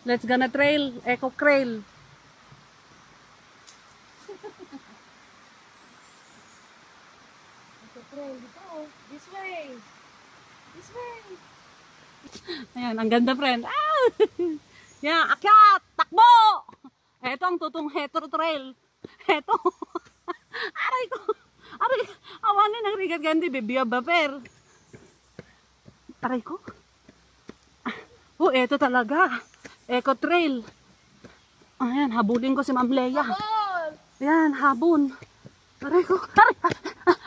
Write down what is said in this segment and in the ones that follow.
Let's gonna trail, eco trail. Eco trail dito. This way. This way. Ayan, ang ganda friend. Ah! Yan, akyat! Takbo! Ito ang tutong hetero trail. Ito. Aray ko. Aray. Awanin ng rigat gandi. Bibiya baper. Aray ko. Oh, ito talaga. Eco trail. Ayan, habulin ko si Ma'am Leia. Habol! Ayan, habon. Aray ko.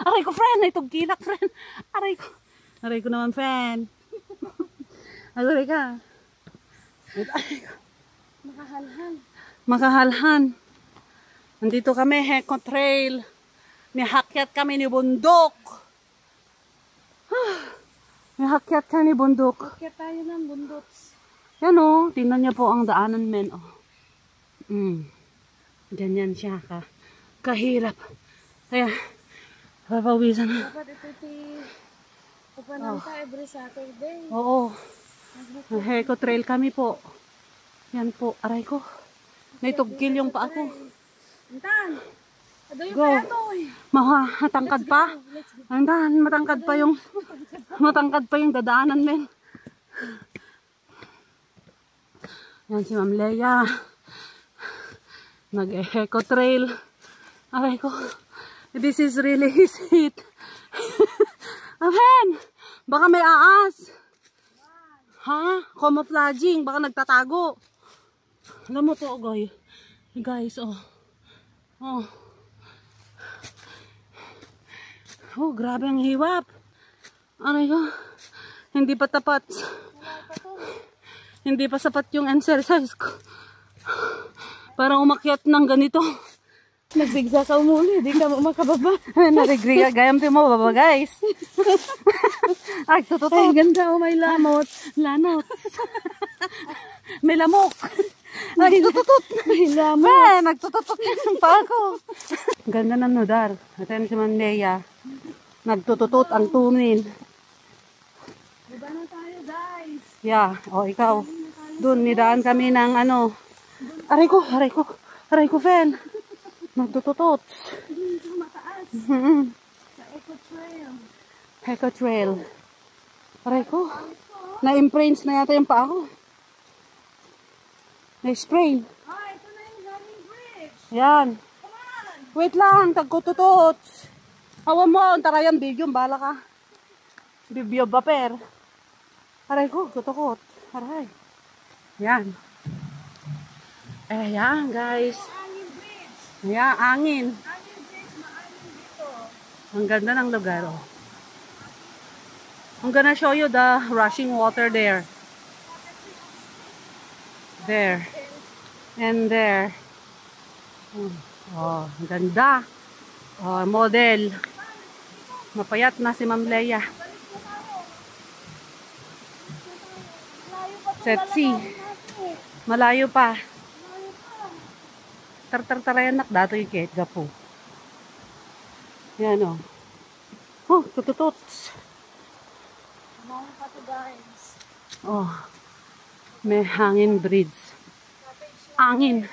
Aray ko, friend. Itong kilak, friend. Aray ko. Aray ko naman, friend. Aray ka. Aray ko. Makahalhan. Makahalhan. Nandito kami, Eco Trail. Mihakyat kami ni bundok. Mihakyat kami ni bundok. Kaya tayo ng bundots. Yan o, tingnan niyo po ang daanan men. Oh. Ganyan siya kahirap. Kaya, papawisan na. Dapat ito pupananta every Saturday. Oo. Eco Trail kami po. Yan po, aray ko. May tugkil yung paa ko. Antan! Ado yung Go. kaya to eh. Matangkad pa. Andan, matangkad pa yung dadaanan men. Yan si Ma'am Leia. Nag-eco trail. Aray ko. This is really his heat. Amen. Baka may aas. Ha? Camouflaging. Baka nagtatago. Alam mo to, guys. Guys, oh. Oh. Oh, grabe ang hiwap. Aray ko. Hindi pa tapat. Hindi pa sapat yung exercise ko. Parang umakyat ng ganito. Nagsigsa ka umuli. Hindi ka makababa. Narigriga. Gayam tayo mababa, guys. Ay, totoo. Ay, ganda. Oh, may lamot. Lanot. May lamok. Ay, tututot. May lamot. Ay, nagtututot yung paa ko. Ganda ng nudar. Atin si Ma'am Leia. Nagtututot ang tumin. Baba na tayo, guys. Yeah. O, ikaw. Doon, nidaan kami ng ano. Aray ko, Fen. Nagtututot. Sa mataas. Sa Eco Trail. Eco Trail. Aray ko. Na-imprints na yata yung paa ko. Na-sprain. Ah, ito na yung running bridge. Yan. Come on. Wait lang, tagkututot. Hawa mo, antarayan video, bala ka. Bibyo baper. Aray ko, tutukot. Aray. Yan. Ayan, guys. Running bridge. Ayan, angin. Running bridge, maangin dito. Ang ganda ng lugar, oh. I'm gonna show you the rushing water there. There. And there. Oh, ang ganda. Oh, model. Mapayat na si Ma'am Leia. Setsi. Malayo pa. Tar-tar-tarayan nak dato yung kahit gapo. Yan o. Oh, tutututs. Mga pa to, guys. Oh, may hangin bridge. Angin.